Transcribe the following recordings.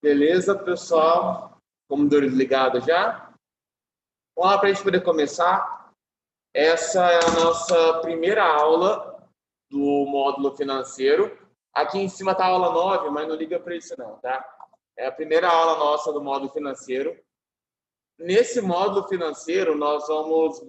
Beleza, pessoal? Computador ligado já? Vamos lá para a gente poder começar. Essa é a nossa primeira aula do módulo financeiro. Aqui em cima está a aula 9, mas não liga para isso não, tá? É a primeira aula nossa do módulo financeiro. Nesse módulo financeiro, nós vamos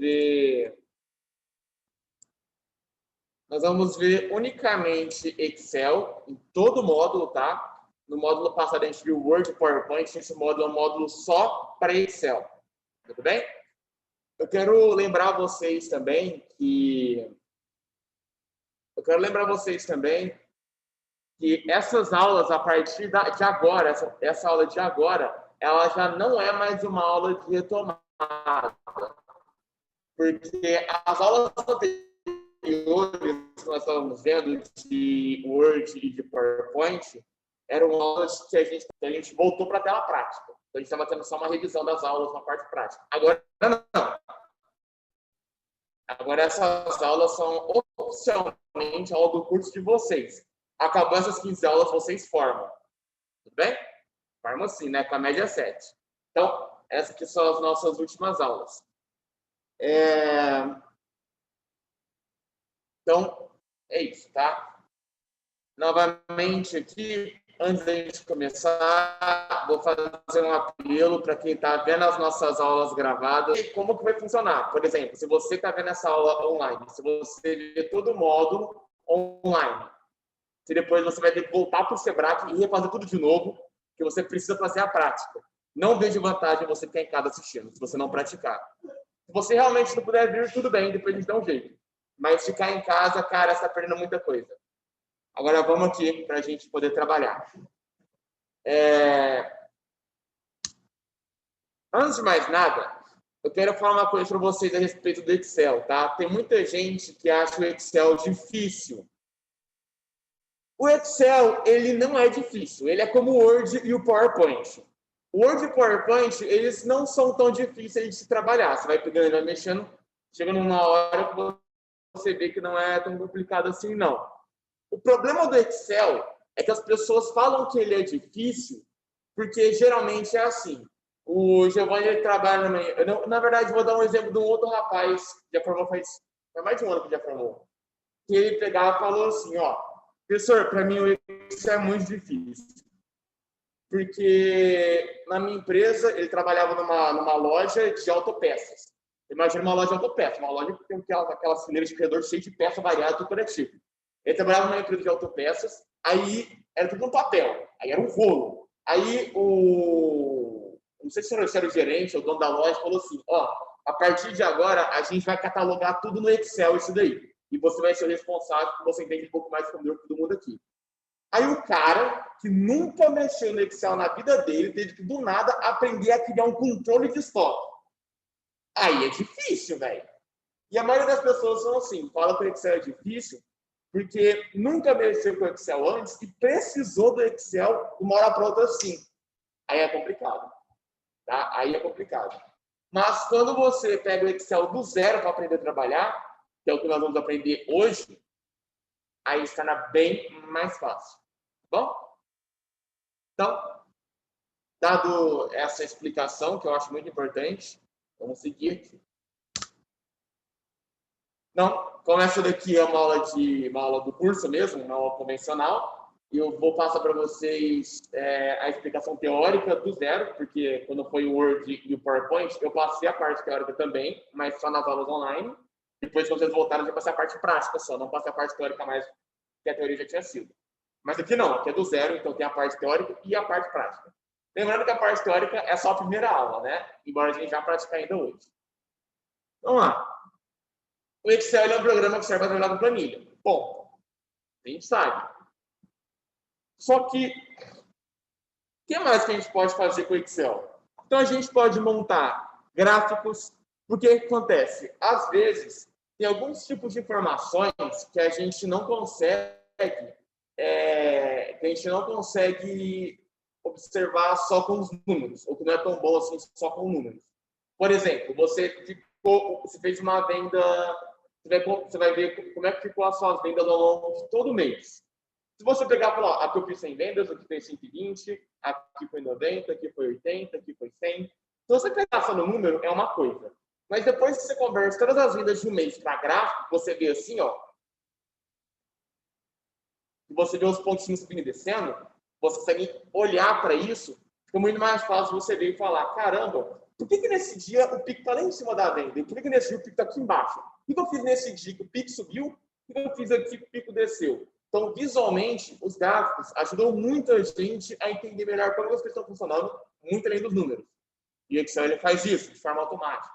ver unicamente Excel em todo o módulo, tá? No módulo passado a gente viu Word e PowerPoint, esse módulo é um módulo só para Excel. Tudo bem? Eu quero lembrar vocês também que essas aulas, a partir de agora, essa aula de agora, ela já não é mais uma aula de retomada. Porque as aulas anteriores que nós estávamos vendo de Word e de PowerPoint eram aulas que a gente voltou para a tela prática. Então, a gente estava tendo só uma revisão das aulas na parte prática. Agora, não. Agora, essas aulas são oficialmente aula do curso de vocês. Acabou essas 15 aulas, vocês formam. Tudo bem? Formam sim, né? Com a média 7. Então, essas aqui são as nossas últimas aulas. Então, é isso, tá? Novamente aqui, antes da gente começar, vou fazer um apelo para quem está vendo as nossas aulas gravadas. E como que vai funcionar? Por exemplo, se você está vendo essa aula online, se você vê todo o módulo online, se depois você vai ter que voltar para o Sebrae e refazer tudo de novo, que você precisa fazer a prática. Não vejo vantagem você ficar em casa assistindo, se você não praticar. Se você realmente não puder vir, tudo bem, depois a gente dá um jeito. Mas ficar em casa, cara, você está perdendo muita coisa. Agora vamos aqui para a gente poder trabalhar. Antes de mais nada, eu quero falar uma coisa para vocês a respeito do Excel, tá? Tem muita gente que acha o Excel difícil. O Excel, ele não é difícil. Ele é como o Word e o PowerPoint. O Word e o PowerPoint, eles não são tão difíceis de se trabalhar. Você vai pegando e vai mexendo, chega numa hora que você vê que não é tão complicado assim, não. O problema do Excel é que as pessoas falam que ele é difícil, porque geralmente é assim. O Giovanni, ele trabalha na verdade, vou dar um exemplo de um outro rapaz que já formou faz mais de um ano que já formou. Que ele pegava e falou assim, ó, professor, para mim o Excel é muito difícil. Porque na minha empresa, ele trabalhava numa loja de autopeças. Imagina uma loja de autopeças, uma loja que tem aquelas fileiras de corredor cheias de peça variada, tudo coletivo. Ele trabalhava numa empresa de autopeças, aí era tudo no papel, aí era um rolo. Aí não sei se era o gerente ou o dono da loja, falou assim, ó, a partir de agora a gente vai catalogar tudo no Excel isso daí. E você vai ser o responsável, porque você entende um pouco mais de computador que todo mundo aqui. Aí o cara, que nunca mexeu no Excel na vida dele, teve que, do nada, aprender a criar um controle de estoque. Aí é difícil, velho. E a maioria das pessoas são assim, fala que o Excel é difícil, porque nunca mexeu com o Excel antes e precisou do Excel de uma hora para outra assim. Aí é complicado. Tá? Aí é complicado. Mas quando você pega o Excel do zero para aprender a trabalhar, que é o que nós vamos aprender hoje, aí se torna bem mais fácil. Tá bom? Então, dado essa explicação, que eu acho muito importante, vamos seguir aqui. Então, como essa daqui é uma aula do curso mesmo, uma aula convencional, eu vou passar para vocês a explicação teórica do zero, porque quando foi o Word e o PowerPoint, eu passei a parte teórica também, mas só nas aulas online. Depois, que vocês voltaram, eu passei a parte prática só, não passei a parte teórica mais, que a teoria já tinha sido. Mas aqui não, aqui é do zero, então tem a parte teórica e a parte prática. Lembrando que a parte teórica é só a primeira aula, né? Embora a gente já pratique ainda hoje. Vamos lá. O Excel é um programa que serve para trabalhar com planilha. Bom, a gente sabe. Só que que mais que a gente pode fazer com o Excel? Então, a gente pode montar gráficos, porque o que acontece? Às vezes, tem alguns tipos de informações que a gente não consegue, observar só com os números, ou que não é tão bom assim só com números. Por exemplo, você fez uma venda, você vai ver como é que ficou as suas vendas ao longo de todo mês. Se você pegar e falar, aqui eu fiz 100 vendas, aqui foi 120, aqui foi 90, aqui foi 80, aqui foi 100. Se você pegar só no número, é uma coisa. Mas depois que você converte todas as vendas de um mês para gráfico, você vê assim, ó. Você vê os pontinhos subindo e descendo, você consegue olhar para isso, fica muito mais fácil você ver e falar, caramba, por que nesse dia o pico está lá em cima da venda? E por que nesse dia o pico está aqui embaixo? O que eu fiz nesse dia que o pico subiu? O que eu fiz aqui que o pico desceu? Então, visualmente, os gráficos ajudam muita gente a entender melhor como as coisas estão funcionando, muito além dos números. E o Excel ele faz isso de forma automática.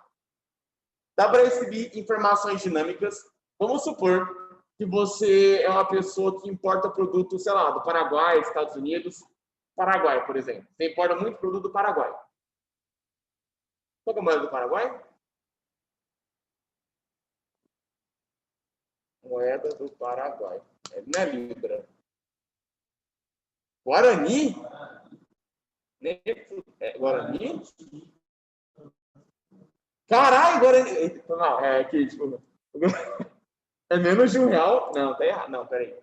Dá para exibir informações dinâmicas. Vamos supor que você é uma pessoa que importa produto, sei lá, do Paraguai, Estados Unidos. Paraguai, por exemplo. Você importa muito produto do Paraguai. Qual é a moeda do Paraguai? Moeda do Paraguai. Não é Libra. Guarani? Guarani? Caralho, Guarani. Não, é aqui, tipo. É menos de R$ 1? Não, tá errado. Não, peraí.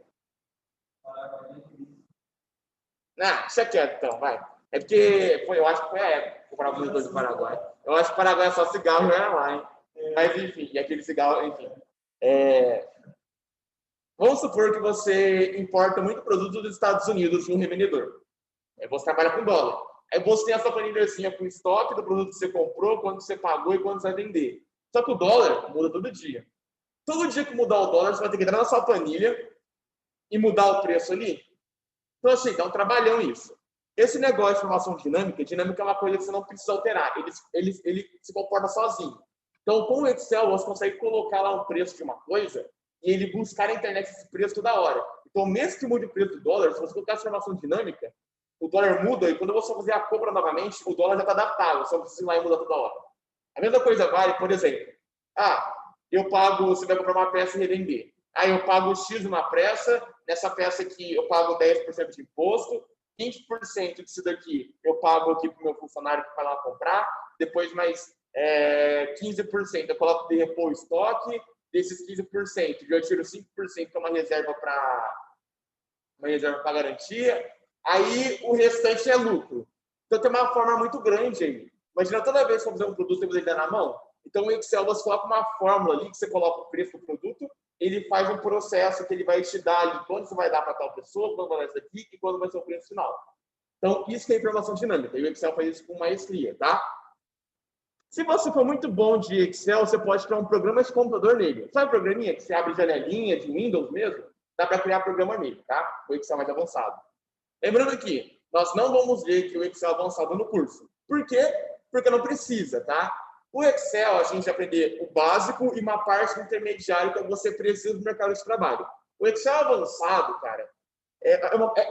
Não, deixa quieto então, vai. É porque eu acho que foi a época que comprava muito do Paraguai. Eu acho que o Paraguai é só cigarro e era lá, hein? Mas enfim, e aquele cigarro, enfim. É... Vamos supor que você importa muito produto dos Estados Unidos de um revendedor. Aí você trabalha com dólar. Aí você tem essa planilhazinha com o estoque do produto que você comprou, quanto você pagou e quanto você vai vender. Só que o dólar muda todo dia. Todo dia que mudar o dólar, você vai ter que entrar na sua planilha e mudar o preço ali. Então, assim, dá um trabalhão isso. Esse negócio de informação dinâmica é uma coisa que você não precisa alterar. Ele se comporta sozinho. Então, com o Excel, você consegue colocar lá um preço de uma coisa e ele buscar na internet esse preço toda hora. Então, mesmo que mude o preço do dólar, se você colocar essa informação dinâmica, o dólar muda e quando você fazer a compra novamente, o dólar já está adaptado. Você não precisa ir lá e mudar toda hora. A mesma coisa vale, por exemplo, eu pago, você vai comprar uma peça e revender. Aí eu pago X numa peça, nessa peça aqui eu pago 10% de imposto, 20% disso daqui eu pago aqui para o meu funcionário que vai lá comprar, depois mais 15% eu coloco de repor o estoque, desses 15% eu tiro 5% que é uma reserva para garantia, aí o restante é lucro. Então tem uma forma muito grande aí. Imagina toda vez que você fazer um produto e você der na mão, então o Excel você coloca uma fórmula ali que você coloca o preço do produto, ele faz um processo que ele vai te dar ali quando você vai dar para tal pessoa, quando vai dar isso aqui e quando vai ser o preço final. Então, isso que é informação dinâmica. E o Excel faz isso com maestria, tá? Se você for muito bom de Excel, você pode criar um programa de computador nele. Sabe o programinha que você abre janelinha de Windows mesmo? Dá para criar programa nele, tá? O Excel mais avançado. Lembrando que nós não vamos ver que o Excel é avançado no curso. Por quê? Porque não precisa, tá? O Excel, a gente vai aprender o básico e uma parte intermediária que você precisa no mercado de trabalho. O Excel avançado, cara,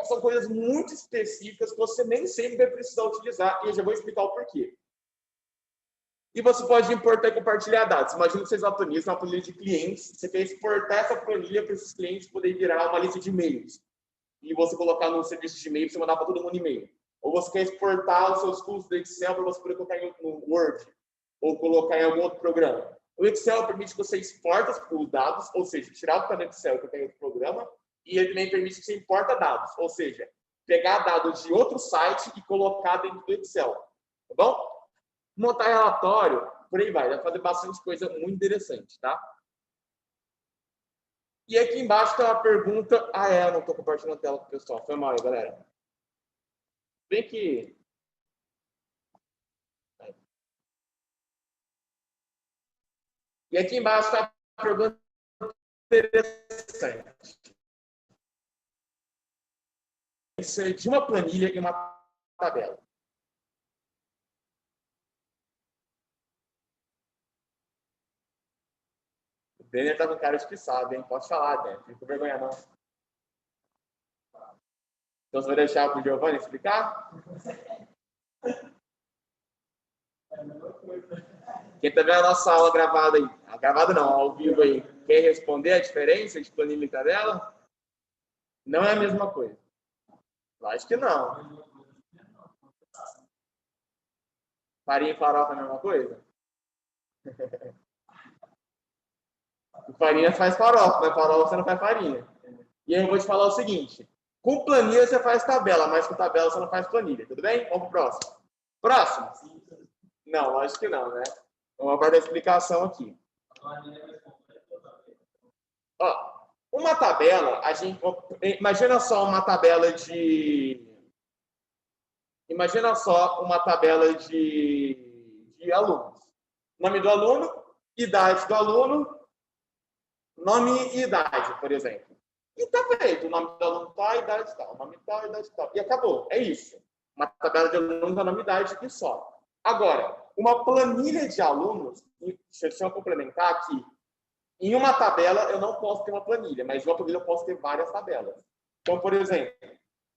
são coisas muito específicas que você nem sempre vai precisar utilizar e eu já vou explicar o porquê. E você pode importar e compartilhar dados. Imagina que vocês atualizam uma planilha de clientes, você quer exportar essa planilha para esses clientes poderem virar uma lista de e-mails. E você colocar no serviço de e-mail para você mandar para todo mundo e-mail. Ou você quer exportar os seus custos do Excel para você poder colocar no Word ou colocar em algum outro programa. O Excel permite que você exporte os dados, ou seja, tirar do Excel e colocar em outro programa, e ele também permite que você importa dados, ou seja, pegar dados de outro site e colocar dentro do Excel. Tá bom? Montar relatório, por aí vai. Vai fazer bastante coisa muito interessante, tá? E aqui embaixo tem uma pergunta. Eu não estou compartilhando a tela com o pessoal. Foi mal aí, galera. Bem que... E aqui embaixo está a pergunta interessante. Isso é de uma planilha e uma tabela. O Denner tá com cara de que sabe, hein? Pode falar, Denner. Não fica com vergonha, não. Então, você vai deixar para o Giovanni explicar? Quem está vendo a nossa aula gravada aí, gravada não, ao vivo aí, quer responder a diferença de planilha e tabela? Não é a mesma coisa. Acho que não. Farinha e farofa é a mesma coisa? Farinha faz farofa, mas farofa você não faz farinha. E aí eu vou te falar o seguinte: com planilha você faz tabela, mas com tabela você não faz planilha, tudo bem? Vamos pro próximo. Próximo? Não, acho que não, né? Vamos aguardar a explicação aqui. Ó, uma tabela, a gente imagina só uma tabela de alunos. Nome do aluno, idade do aluno, nome e idade, por exemplo. E tá feito, o nome do aluno tá, idade tal, nome tal, idade tal. E acabou, é isso. Uma tabela de alunos da nome e idade e só. Agora, uma planilha de alunos, deixa eu complementar aqui, em uma tabela eu não posso ter uma planilha, mas em uma planilha eu posso ter várias tabelas. Então, por exemplo,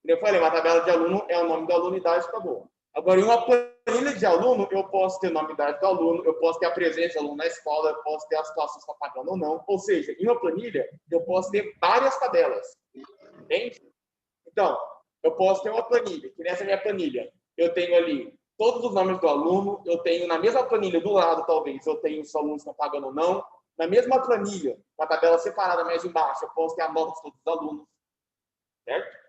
eu falei, uma tabela de aluno é o nome do aluno e idade, acabou. Agora, em uma planilha de aluno, eu posso ter o nome e idade do aluno, eu posso ter a presença do aluno na escola, eu posso ter a situação se está pagando ou não. Ou seja, em uma planilha, eu posso ter várias tabelas. Entende? Então, eu posso ter uma planilha, que nessa minha planilha, eu tenho ali todos os nomes do aluno, eu tenho na mesma planilha do lado, talvez, eu tenho se o aluno está pagando ou não. Na mesma planilha, uma tabela separada mais embaixo, eu posso ter a nota de todos os alunos. Certo?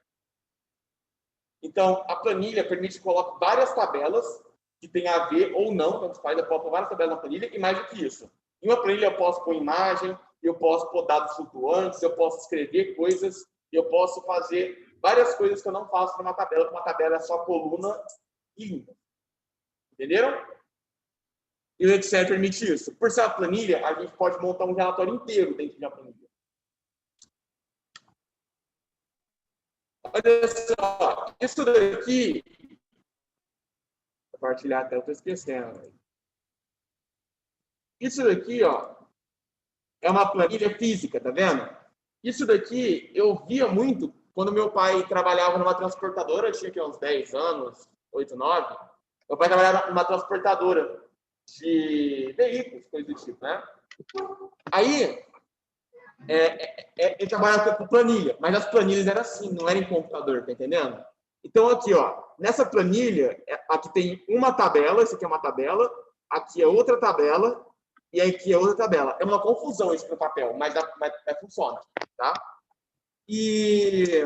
Então, a planilha permite que coloque várias tabelas que tem a ver ou não, tanto faz, eu posso pôr várias tabelas na planilha, e mais do que isso. Em uma planilha eu posso pôr imagem, eu posso pôr dados flutuantes, eu posso escrever coisas, eu posso fazer várias coisas que eu não faço numa tabela, porque uma tabela é só coluna e linha. Entenderam? E o Excel permite isso. Por ser uma planilha, a gente pode montar um relatório inteiro dentro de uma planilha. Olha só, isso daqui... Vou compartilhar até, eu estou esquecendo. Isso daqui, ó, é uma planilha física, tá vendo? Isso daqui eu via muito quando meu pai trabalhava numa transportadora, tinha aqui uns 10 anos, 8, 9. Meu pai trabalhava numa transportadora de veículos, coisa do tipo, né? Aí, ele trabalhava com planilha, mas as planilhas eram assim, não era em computador, tá entendendo? Então, aqui, ó, nessa planilha, aqui tem uma tabela, isso aqui é uma tabela, aqui é outra tabela, e aqui é outra tabela. É uma confusão isso no papel, mas funciona, tá? E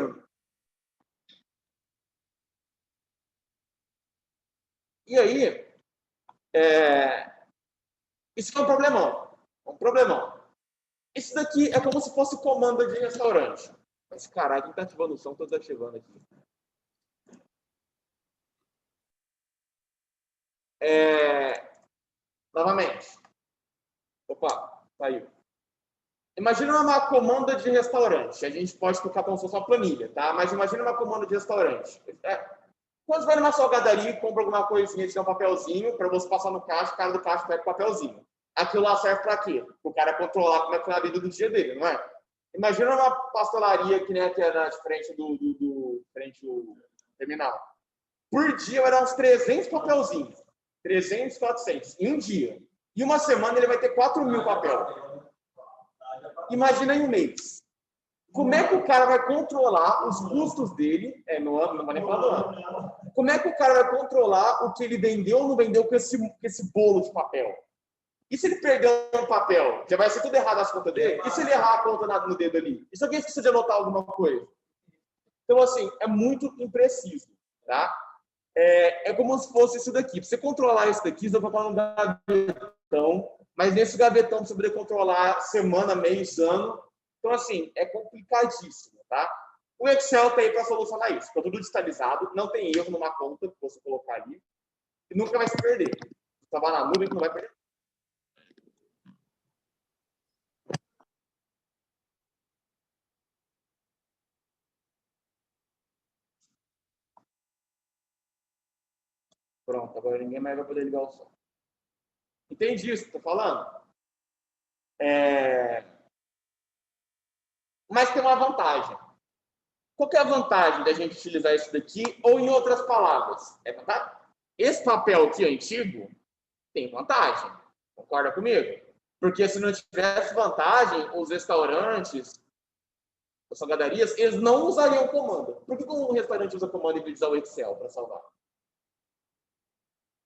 aí, isso é um problemão. Um problemão. Isso daqui é como se fosse comanda de restaurante. Mas, caralho, quem tá ativando o som, tô desativando aqui. Novamente. Opa, saiu. Imagina uma comanda de restaurante. A gente pode colocar como se fosse uma planilha, tá? Mas imagina uma comanda de restaurante. Quando você vai numa salgadaria e compra alguma coisinha, tiver um papelzinho para você passar no caixa, o cara do caixa pega o papelzinho. Aquilo lá serve para quê? Para o cara controlar como é que foi a vida do dia dele, não é? Imagina uma pastelaria que nem aqui na frente do terminal. Por dia vai dar uns 300 papelzinhos. 300, 400. Em um dia. Em uma semana ele vai ter 4.000 papel. Imagina em um mês. Como é que o cara vai controlar os custos dele? No ano, não vai nem falar do ano. Como é que o cara vai controlar o que ele vendeu ou não vendeu com esse bolo de papel? E se ele perder um papel? Já vai ser tudo errado as contas dele? E se ele errar a conta no dedo ali? E se alguém esquecer de anotar alguma coisa? Então, assim, é muito impreciso, tá? É como se fosse isso daqui. Para você controlar isso daqui, você vai colocar um gavetão, mas nesse gavetão você poder controlar semana, mês, ano. Então, assim, é complicadíssimo, tá? O Excel tem para solucionar isso. Fica tudo digitalizado, não tem erro numa conta que você colocar ali, e nunca vai se perder. Estava na nuvem que não vai perder. Pronto, agora ninguém mais vai poder ligar o som. Entendi isso que eu tô falando? Mas tem uma vantagem. Qual que é a vantagem da gente utilizar isso daqui? Ou, em outras palavras, esse papel aqui antigo tem vantagem. Concorda comigo? Porque se não tivesse vantagem, os restaurantes, as salgadarias, eles não usariam o comando. Por que um restaurante usa comando em vez de usar o Excel para salvar?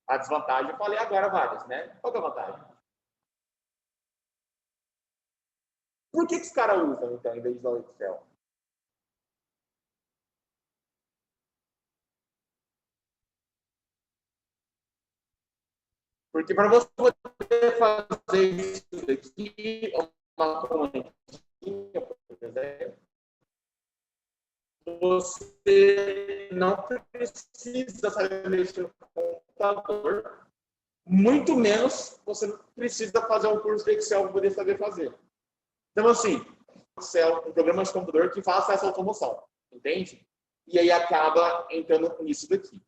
A desvantagem, eu falei agora várias, né? Qual que é a vantagem? Por que os caras usam, então, em vez de usar o Excel? Porque para você poder fazer isso daqui, uma correntinha, por exemplo, você não precisa saber mexer no computador, muito menos você precisa fazer um curso de Excel para poder saber fazer. Então, assim, Excel, um programa de computador que faça essa automoção, entende? E aí acaba entrando nisso daqui.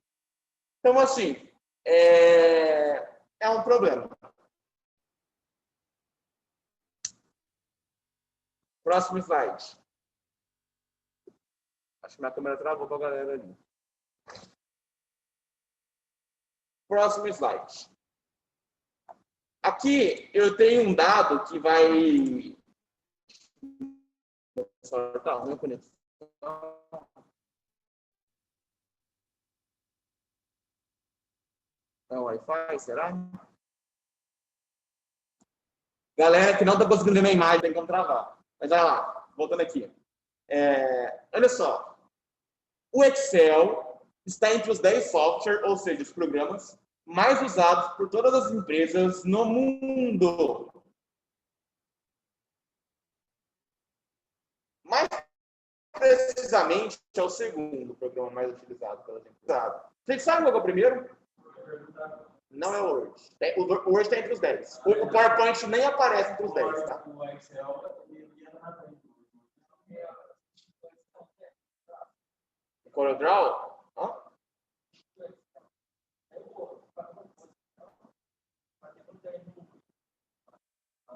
Então, assim, é um problema. Próximo slide. Acho que minha câmera travou para a galera ali. Próximo slide. Aqui eu tenho um dado que vai... Tá, minha conexão. É o Wi-Fi, será? Galera que não está conseguindo ver minha imagem, tem como travar. Mas vai lá, voltando aqui. Olha só. O Excel está entre os 10 softwares, ou seja, os programas mais usados por todas as empresas no mundo. Mais precisamente, é o segundo programa mais utilizado pelas empresas. Vocês sabem qual é o primeiro? Não é o Word. O Word está entre os 10. O PowerPoint nem aparece entre os 10. Tá? O CorelDRAW?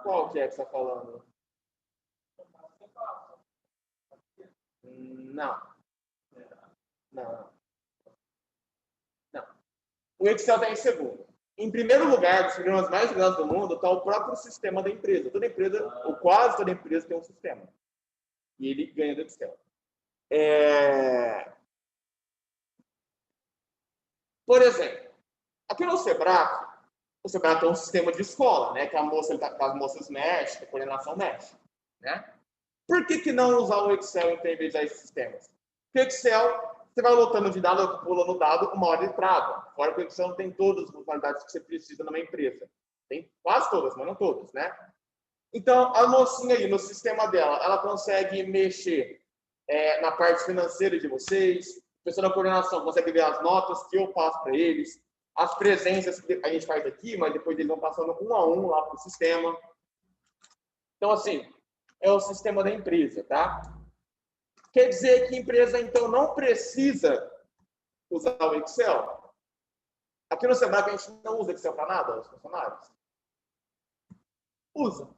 Qual que é que você está falando? Não. Não. O Excel está em segundo. Em primeiro lugar, dos programas mais usados do mundo, está o próprio sistema da empresa. Toda empresa, ou quase toda empresa, tem um sistema. E ele ganha do Excel. Por exemplo, aqui no Sebrae, o Sebrae tem um sistema de escola, né? Que as moças mexem, a coordenação mexe. Né? Por que não usar o Excel em vez de esses sistemas? Porque o Excel, você vai lotando de dado, pulando dado, uma hora ele trava. Fora que o Excel não tem todas as funcionalidades que você precisa numa empresa. Tem quase todas, mas não todas, né? Então, a mocinha aí, no sistema dela, ela consegue mexer na parte financeira de vocês, a pessoa da coordenação consegue ver as notas que eu passo para eles, as presenças que a gente faz aqui, mas depois eles vão passando um a um lá para o sistema. Então, assim, é o sistema da empresa, tá? Quer dizer que a empresa, então, não precisa usar o Excel? Aqui no Sebrae, a gente não usa Excel para nada, os funcionários? Usa.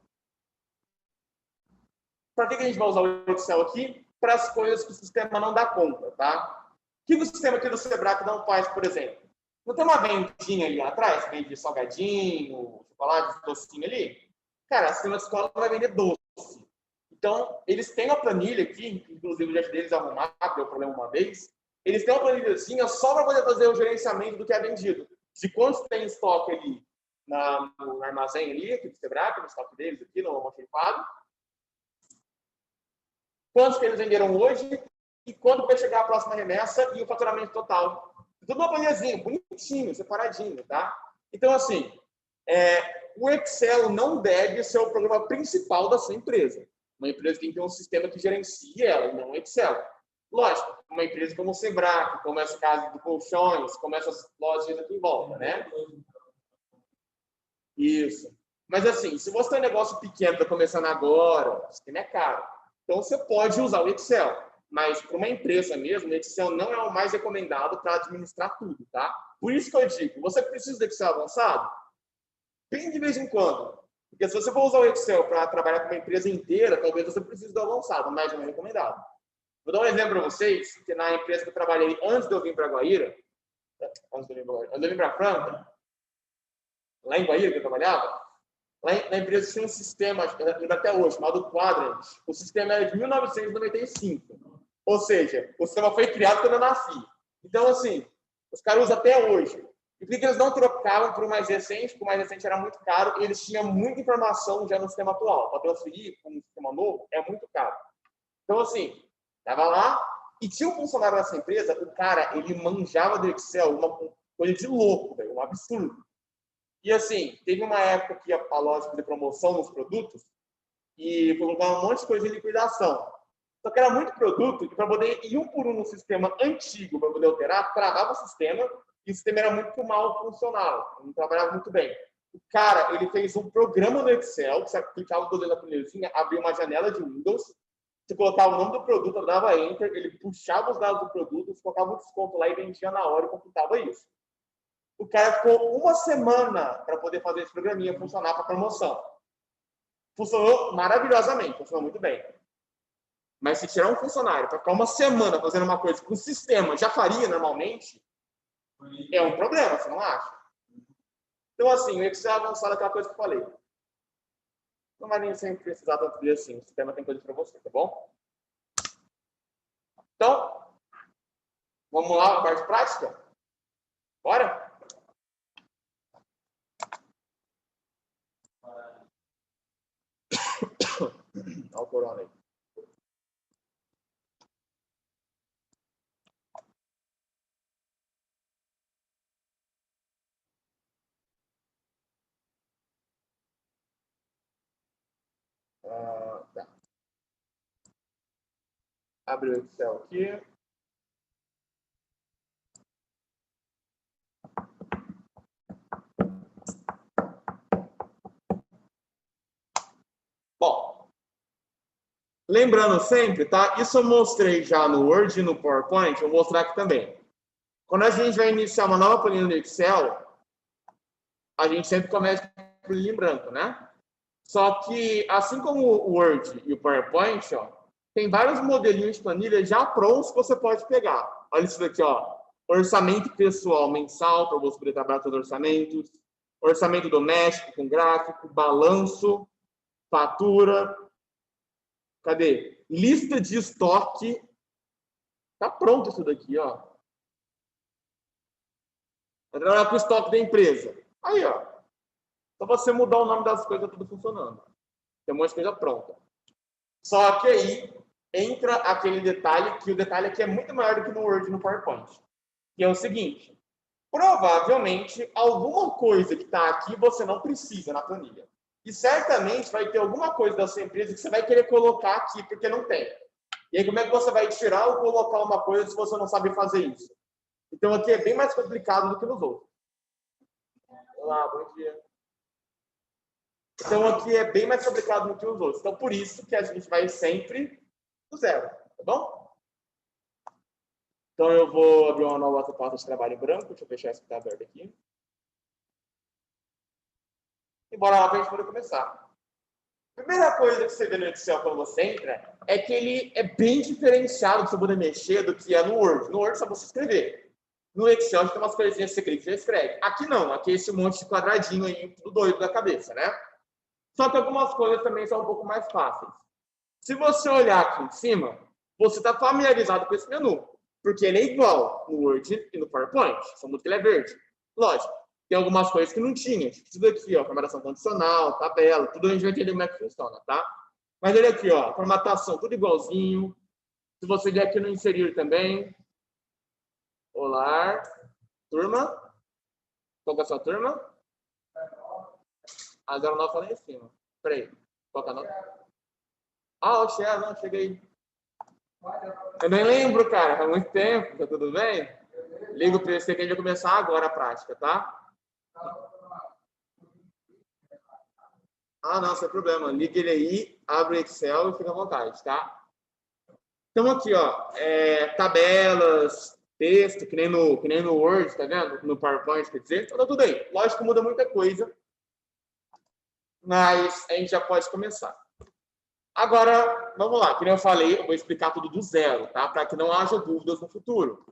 Para que a gente vai usar o Excel aqui? Para as coisas que o sistema não dá conta, tá? O que o sistema aqui do Sebrae não faz, por exemplo? Não tem uma vendinha ali atrás, que vende salgadinho, chocolate, docinho ali? Cara, a sistema de escola vai vender doce. Então, eles têm uma planilha aqui, inclusive o jeito deles arrumar, deu problema uma vez. Eles têm uma planilhazinha só para poder fazer o gerenciamento do que é vendido. De quantos tem estoque ali no armazém ali, aqui do Sebrae, no estoque deles aqui, no almoxarifado. Quantos que eles venderam hoje e quando vai chegar a próxima remessa e o faturamento total. Tudo uma planilhazinha, bonitinho, separadinho, tá? Então, assim, o Excel não deve ser o programa principal da sua empresa. Uma empresa tem que ter um sistema que gerencie ela, e não o Excel. Lógico, uma empresa como o Sebrae, como essa casa do Colchões, como essas lojas aqui em volta, né? Isso. Mas, assim, se você tem um negócio pequeno, está começando agora, o sistema é caro. Então, você pode usar o Excel. Mas, para uma empresa mesmo, o Excel não é o mais recomendado para administrar tudo, tá? Por isso que eu digo, você precisa de Excel avançado? Bem de vez em quando. Porque se você for usar o Excel para trabalhar com uma empresa inteira, talvez você precise do avançado, mas não é recomendado. Vou dar um exemplo para vocês, que na empresa que eu trabalhei antes de eu vir para Guaíra, antes de eu vir para Franca, lá em Guaíra que eu trabalhava, lá na empresa tinha um sistema, ainda até hoje, chamado Quadrant. O sistema era de 1995. Ou seja, o sistema foi criado quando eu nasci. Então, assim, os caras usam até hoje. E por que eles não trocavam para o mais recente? Porque o mais recente era muito caro e eles tinham muita informação já no sistema atual. Para transferir para um sistema novo é muito caro. Então, assim, estava lá e tinha um funcionário dessa empresa, o cara, ele manjava do Excel, uma coisa de louco, velho, um absurdo. E, assim, teve uma época que a loja fazia promoção nos produtos e colocava um monte de coisa em liquidação. Só que era muito produto e para poder ir um por um no sistema antigo, para poder alterar, travava o sistema e o sistema era muito mal funcional, não trabalhava muito bem. O cara, ele fez um programa no Excel, que você clicava o dedo na primeirzinha, abria uma janela de Windows, você colocava o nome do produto, dava Enter, ele puxava os dados do produto, você colocava um desconto lá e vendia na hora e computava isso. O cara ficou uma semana para poder fazer esse programinha funcionar para promoção. Funcionou maravilhosamente, funcionou muito bem. Mas se tirar um funcionário para ficar uma semana fazendo uma coisa que o sistema já faria normalmente, é um problema, você não acha? Então, assim, o Excel avançado é aquela coisa que eu falei. Não vai nem sempre precisar tanto de assim. O sistema tem coisa para você, tá bom? Então, vamos lá, a parte prática? Bora? Olha o corona aí. Tá. Abre o Excel aqui. Bom, lembrando sempre, tá? Isso eu mostrei já no Word e no PowerPoint, eu vou mostrar aqui também. Quando a gente vai iniciar uma nova planilha no Excel, a gente sempre começa com planilha em branco, né? Só que, assim como o Word e o PowerPoint, ó, tem vários modelinhos de planilha já prontos que você pode pegar. Olha isso daqui, ó. Orçamento pessoal mensal, para você poder trabalhar todos os orçamentos. Orçamento doméstico com gráfico, balanço, fatura. Cadê? Lista de estoque. Tá pronto isso daqui, ó. Vai trabalhar com o estoque da empresa. Aí, ó. Só você mudar o nome das coisas, tudo funcionando. Tem um monte de coisa pronta. Só que aí entra aquele detalhe, que o detalhe aqui é muito maior do que no Word e no PowerPoint. Que é o seguinte, provavelmente alguma coisa que está aqui você não precisa na planilha. E certamente vai ter alguma coisa da sua empresa que você vai querer colocar aqui porque não tem. E aí como é que você vai tirar ou colocar uma coisa se você não sabe fazer isso? Então aqui é bem mais complicado do que nos outros. Olá, bom dia. Então, aqui é bem mais complicado do que os outros. Então, por isso que a gente vai sempre do zero, tá bom? Então, eu vou abrir uma nova pasta de trabalho em branco. Deixa eu fechar esse que está aberto aqui. E bora lá para a gente poder começar. A primeira coisa que você vê no Excel quando você entra é que ele é bem diferenciado de você poder mexer do que é no Word. No Word, só você escrever. No Excel, tem umas coisinhas que você clica e já escreve. Aqui não. Aqui é esse monte de quadradinho aí, tudo doido da cabeça, né? Só que algumas coisas também são um pouco mais fáceis. Se você olhar aqui em cima, você está familiarizado com esse menu, porque ele é igual no Word e no PowerPoint, só muda que ele é verde. Lógico, tem algumas coisas que não tinha. Isso daqui, ó, formatação condicional, tabela, tudo a gente vai entender como é que funciona, tá? Mas ele aqui, ó, formatação, tudo igualzinho. Se você vier aqui no inserir também. Olá, turma. Qual que é a sua turma? A 09 está lá em cima. Peraí. Qual que é a nota? Ah, o Xé, não, cheguei. Eu nem lembro, cara. Faz muito tempo. Tá tudo bem? Liga o PC que a gente vai começar agora a prática, tá? Ah, não, sem problema. Liga ele aí, abre o Excel e fica à vontade, tá? Então, aqui, ó. Tabelas, texto, que nem no Word, tá vendo? No PowerPoint, quer dizer. Então, tá tudo aí. Lógico que muda muita coisa. Mas a gente já pode começar. Agora, vamos lá. Como eu falei, eu vou explicar tudo do zero, tá? Para que não haja dúvidas no futuro.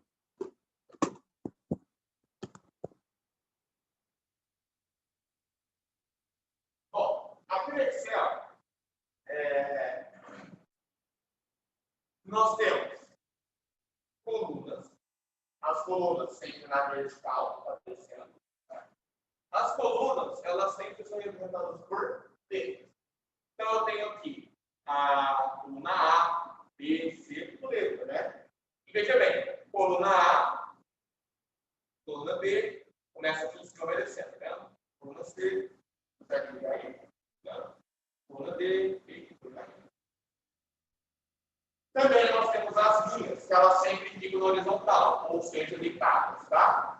Bom, aqui no Excel, nós temos colunas. As colunas sempre na vertical, tá descendo. As colunas, elas sempre são representadas por letras. Então, eu tenho aqui a coluna A, B, C, por letra, né? E veja bem, coluna A, coluna B, começa aqui em cima, vai descendo, tá vendo? Coluna C, consegue ligar aí? Tá? Coluna D, B, coluna I. Também nós temos as linhas, que elas sempre ficam na horizontal, ou seja, ligadas, tá?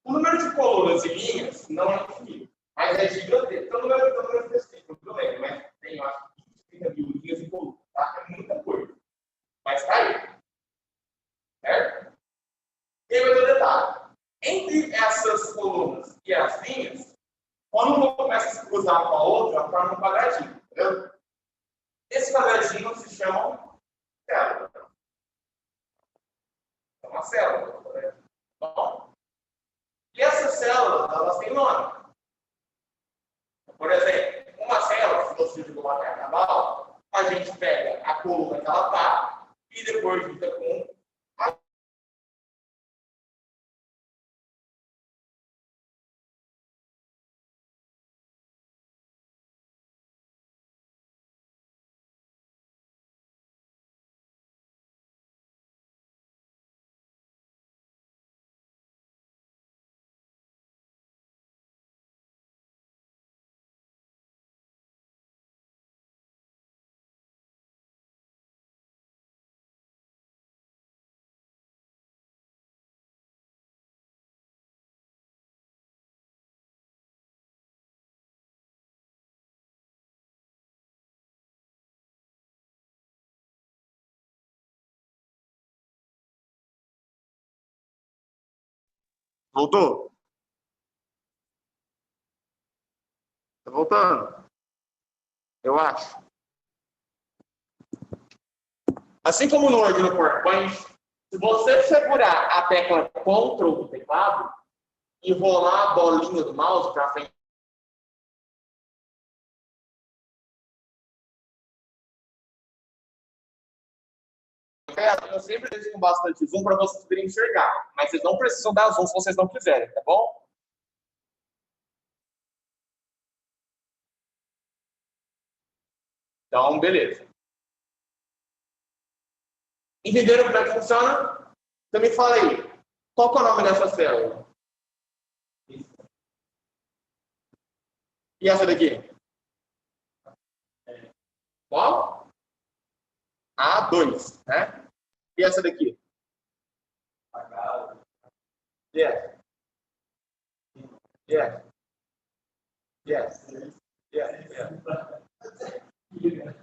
O número de colunas e linhas não é infinito, mas é gigantesco. Então, o número de colunas é específico, não lembro, mas tem, eu acho, 30 mil linhas e colunas, tá? É muita coisa. Mas tá aí. Certo? E aí vai ter um detalhe. Entre essas colunas e as linhas, quando uma começa a se cruzar com a outra, forma um quadradinho, entendeu? Esse quadradinho se chama célula. É uma célula. Bom, e essas células, elas têm nome. Por exemplo, uma célula, se você jogou uma carnaval, a gente pega a coluna que ela está e depois junta com a... Voltou? Tá voltando? Eu acho. Assim como no Word e no PowerPoint, se você segurar a tecla Ctrl do teclado e rolar a bolinha do mouse para frente, eu sempre deixo com bastante zoom para vocês poderem enxergar, mas vocês não precisam dar zoom se vocês não quiserem, tá bom? Então, beleza. Entenderam como é que funciona? Então me fala aí, qual que é o nome dessa célula? E essa daqui? Qual? A2, né? E essa daqui? Yes. Yes. Yes. Yes. Yes.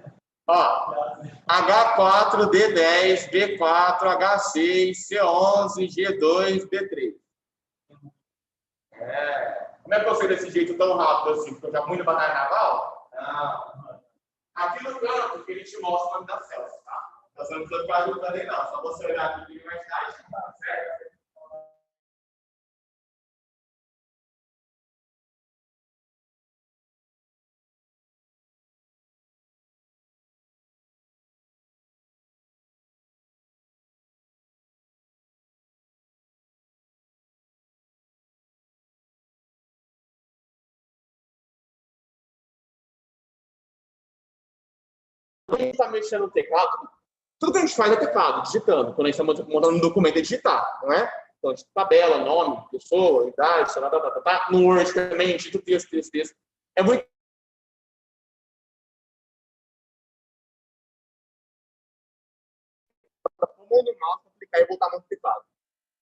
Ó, H4, D10, B4, H6, C11, G2, B3. Como é que eu sei desse jeito tão rápido assim? Porque eu já fui no batalha naval? Não. Aqui no canto, ele te mostra o nome das células, tá? Então, você não precisa ficar ajudando aí, não. Só você olhar aqui e vai estar aí, certo? Quando a gente está mexendo no teclado, tudo que a gente faz é teclado, digitando. Quando a gente está montando um documento, é digitar, não é? Então, a gente tabela, nome, pessoa, idade, tá, tá, tá, tá. No Word também, a gente digita o texto. É muito comum no mouse clicar e voltar no teclado.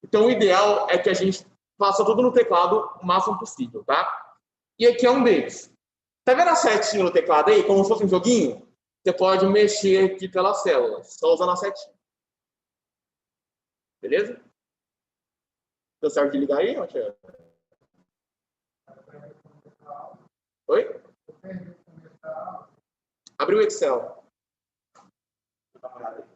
Então, o ideal é que a gente faça tudo no teclado o máximo possível, tá? E aqui é um deles. Tá vendo a setinha no teclado aí, como se fosse um joguinho? você pode mexer aqui pela célula, só usando a setinha. Beleza? Deu certo de ligar aí, Matheus? Oi? Abriu o Excel. Dá uma olhada aí.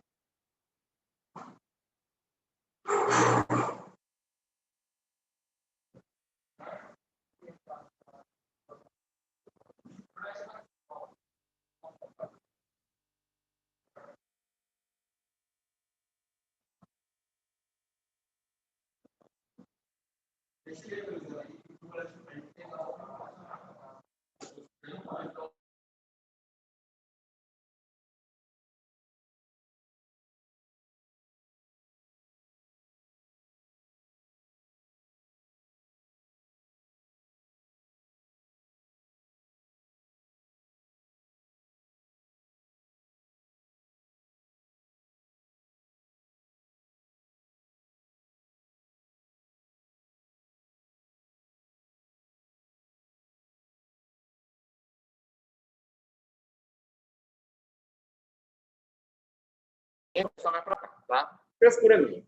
Só vai para cá, tá? Frescura minha.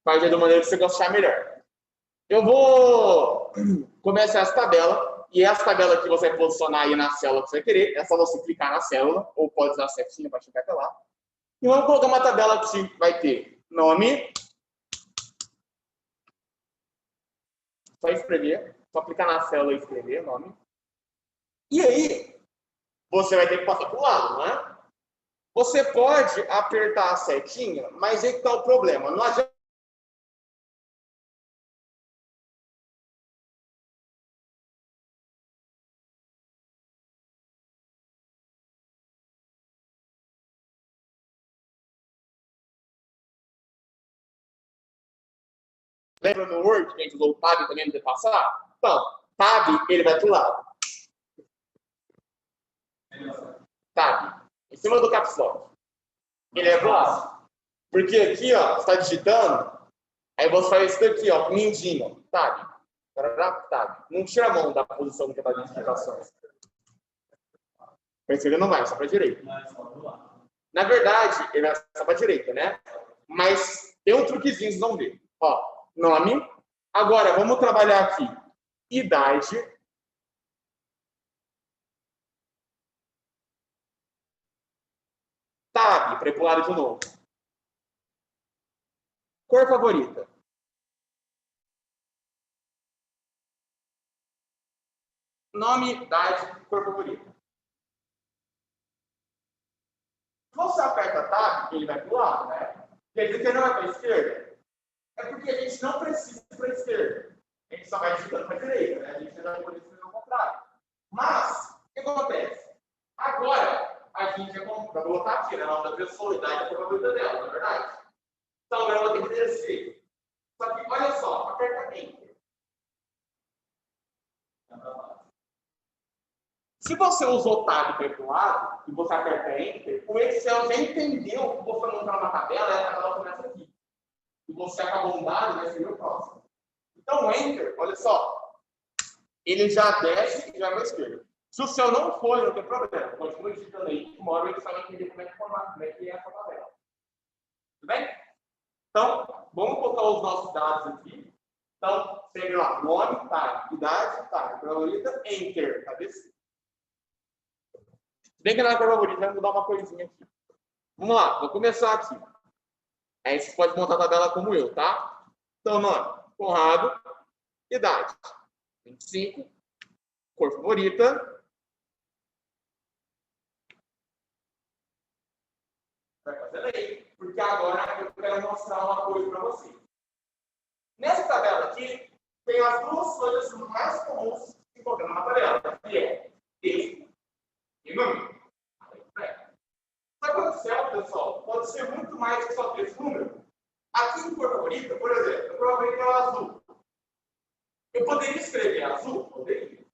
Faz da maneira que você gostar melhor. Eu vou começar essa tabela, e essa tabela aqui você vai posicionar aí na célula que você vai querer. É só você clicar na célula, ou pode usar a setinha para chegar até lá. E vamos colocar uma tabela que vai ter nome, só escrever, só clicar na célula e escrever nome. E aí, você vai ter que passar para o lado, não é? Você pode apertar a setinha, mas aí que está o problema. Não adianta. Lembra no Word que a gente usou o Tab também no passado? Então, Tab, ele vai para o lado. Tab, em cima do caps lock. Ele é para o lado. Porque aqui, ó, você está digitando, aí você faz isso daqui, ó, mindinho. Tab. Tab. Não tira a mão da posição do que está de digitações. Para esquerda não vai, só para a direita. Na verdade, ele vai só para a direita, né? Mas tem um truquezinho, vocês vão ver. Ó, nome. Agora, vamos trabalhar aqui. Idade. Tab, para ir para o lado de novo. Cor favorita. Nome, idade, cor favorita. Se você aperta Tab, ele vai para o lado, né? Quer dizer que ele não vai para a esquerda? É porque a gente não precisa ir para a esquerda. A gente só vai digitando para a direita, né? A gente não vai poder fazer o contrário. Mas, o que acontece? Agora, a gente vai colocar aqui, né? O nome da pessoa, idade e a probabilidade dela, não é verdade? Então, agora eu vou ter que descer. Só que, olha só, aperta Enter. Se você usou Tab para ir para o lado, e você aperta Enter, o Excel já entendeu que você não está numa tabela, e a tabela começa aqui. E você acabou um dado, vai ser o próximo. Então, Enter, olha só, ele já desce e já vai para a esquerda. Se o seu não foi, não tem problema. Continua digitando aí, uma hora ele só vai entender como é que é essa tabela. Tudo bem? Então, vamos colocar os nossos dados aqui. Então, segue lá, nome, tá, idade, tá, favorita, Enter, tá descendo. Bem que na favorita, vai mudar uma coisinha aqui. Vamos lá, vou começar aqui. Aí você pode montar a tabela como eu, tá? Então, nome, Conrado, idade, 25, cor favorita. Vai fazendo aí, porque agora eu quero mostrar uma coisa para vocês. Nessa tabela aqui, tem as duas coisas mais comuns que encontramos na tabela, que é texto e número. Sabe o que aconteceu, pessoal? Pode ser muito mais que só texto e número. Aqui em cor favorita, por exemplo, a favorita é o azul. Eu poderia escrever azul? Poderia.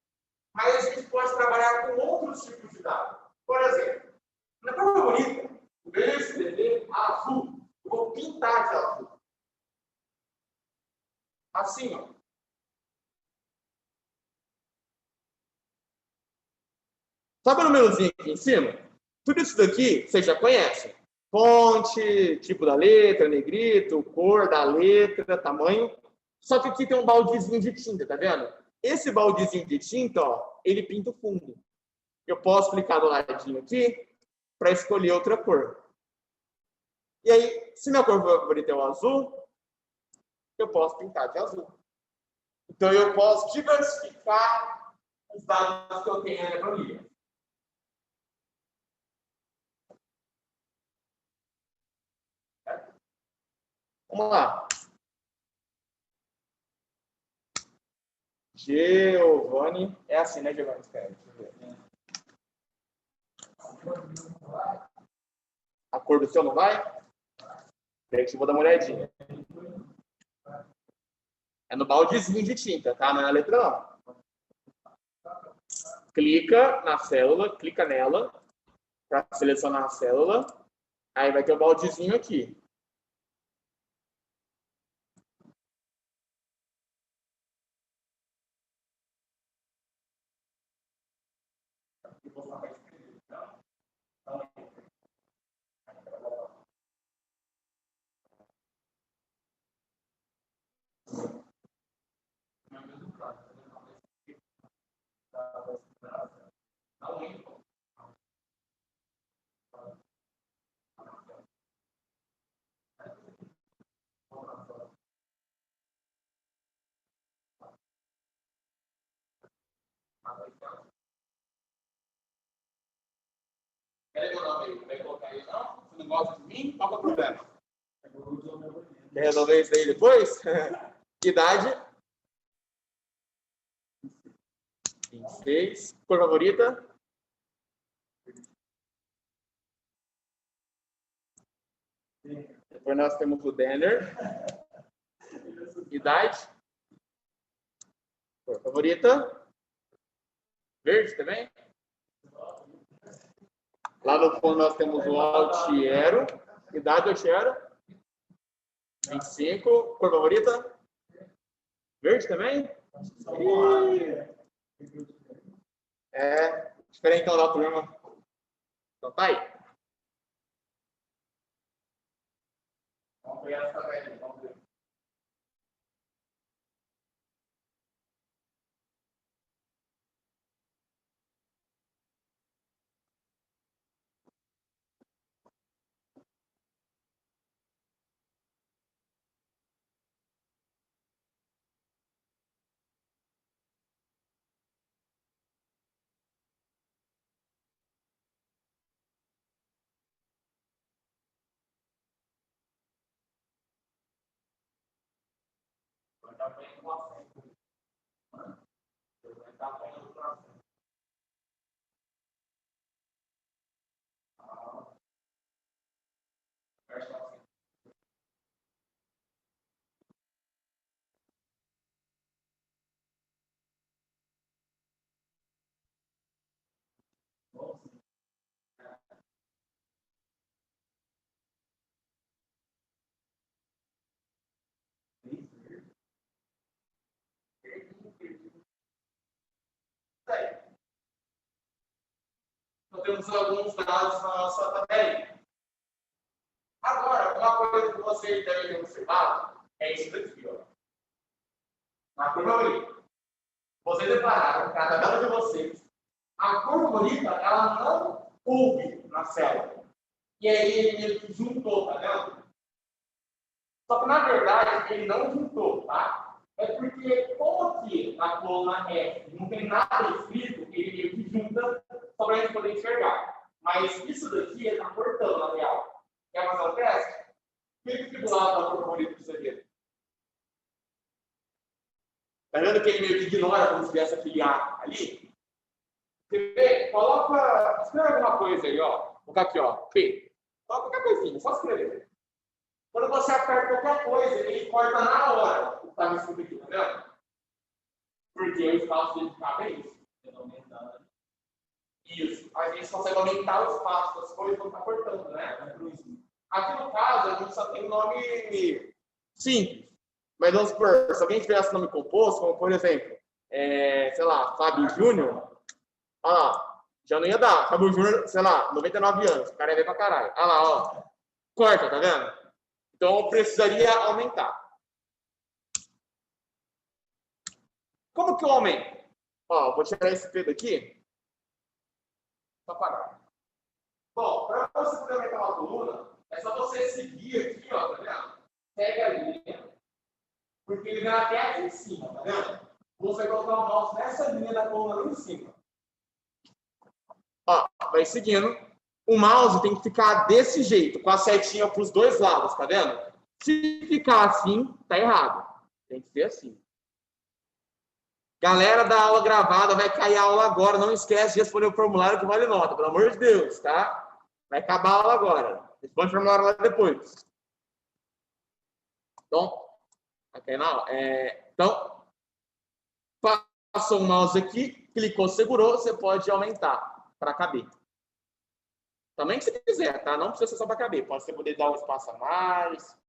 Mas a gente pode trabalhar com outros tipos de dados. Por exemplo, na cor favorita, eu vou escrever azul. Eu vou pintar de azul. Assim, ó. Sabe o númerozinho aqui em cima? Tudo isso daqui vocês já conhecem. Fonte, tipo da letra, negrito, cor da letra, tamanho. Só que aqui tem um baldezinho de tinta, tá vendo? Esse baldezinho de tinta, ó, ele pinta o fundo. Eu posso clicar do ladinho aqui para escolher outra cor. E aí, se minha cor favorita é o azul, eu posso pintar de azul. Então, eu posso diversificar os dados que eu tenho na minha planilha. Vamos lá. Giovanni. É assim, né, Giovanni? Espera, deixa eu ver. A cor do seu não vai? Peraí que eu vou dar uma olhadinha. É no baldezinho de tinta, tá? Não é na letra, não. Clica na célula, clica nela para selecionar a célula. Aí vai ter o baldezinho aqui. Quer meu nome aí? Vai colocar aí, não? Você não gosta de mim? Qual é o problema? Quer resolver isso aí depois? Idade? 26. Cor favorita? Depois nós temos o Denner. Idade? Cor favorita? Verde também? Lá no fundo nós temos o Altiero. Idade, Altiero? 25. Cor favorita? Verde também? É. Espera aí então da turma. Então tá aí. Vamos pegar essa velha. Vamos ver. Nós temos alguns dados na nossa tabela. Agora, uma coisa que vocês devem ter observado é isso daqui, ó. Na cor favorita. Vocês repararam que a tabela de vocês, a cor favorita, ela não coube na célula. E aí ele meio que juntou, tá vendo? Só que, na verdade, ele não juntou, tá? É porque, como aqui na coluna F não tem nada escrito, ele meio que junta só para a gente poder enxergar. Mas isso daqui ele está cortando, na real. Quer fazer um teste? Clique aqui do lado da cor favorita para você ver. Tá vendo que ele meio que ignora como se tivesse aquele A ali? Você vê? Coloca. Escreve alguma coisa aí, ó. Vou colocar aqui, ó. P. Coloca qualquer coisinha, só escrever. Quando você aperta qualquer coisa, ele corta na hora o que está escrito aqui, tá vendo? Porque o espaço dele cabe é isso. Isso. A gente consegue aumentar o espaço das coisas quando está cortando, né? Aqui no caso, a gente só tem nome simples. Mas vamos supor, se alguém tivesse nome composto, como por exemplo, sei lá, Fábio Júnior, olha lá, Já não ia dar. Fábio Júnior, sei lá, 99 anos. O cara ia ver pra caralho. Olha lá, ó. Corta, tá vendo? Então, eu precisaria aumentar. Como que eu aumento? Ó, vou tirar esse P daqui. Só parar. Bom, para você poder aumentar uma coluna, é só você seguir aqui, ó, tá vendo? Pega a linha, porque ele vai até aqui em cima, tá vendo? Você vai colocar o mouse nessa linha da coluna lá em cima. Ó, vai seguindo. O mouse tem que ficar desse jeito, com a setinha para os dois lados, tá vendo? Se ficar assim, tá errado. Tem que ser assim. Galera da aula gravada, vai cair a aula agora. Não esquece de responder o formulário que vale nota, pelo amor de Deus, tá? Vai acabar a aula agora. Responde o formulário lá depois. Então, aqui na aula. Então, passou o mouse aqui, clicou, segurou, você pode aumentar para caber. Também se quiser, tá? Não precisa ser só para caber. Pode ser poder dar um espaço a mais.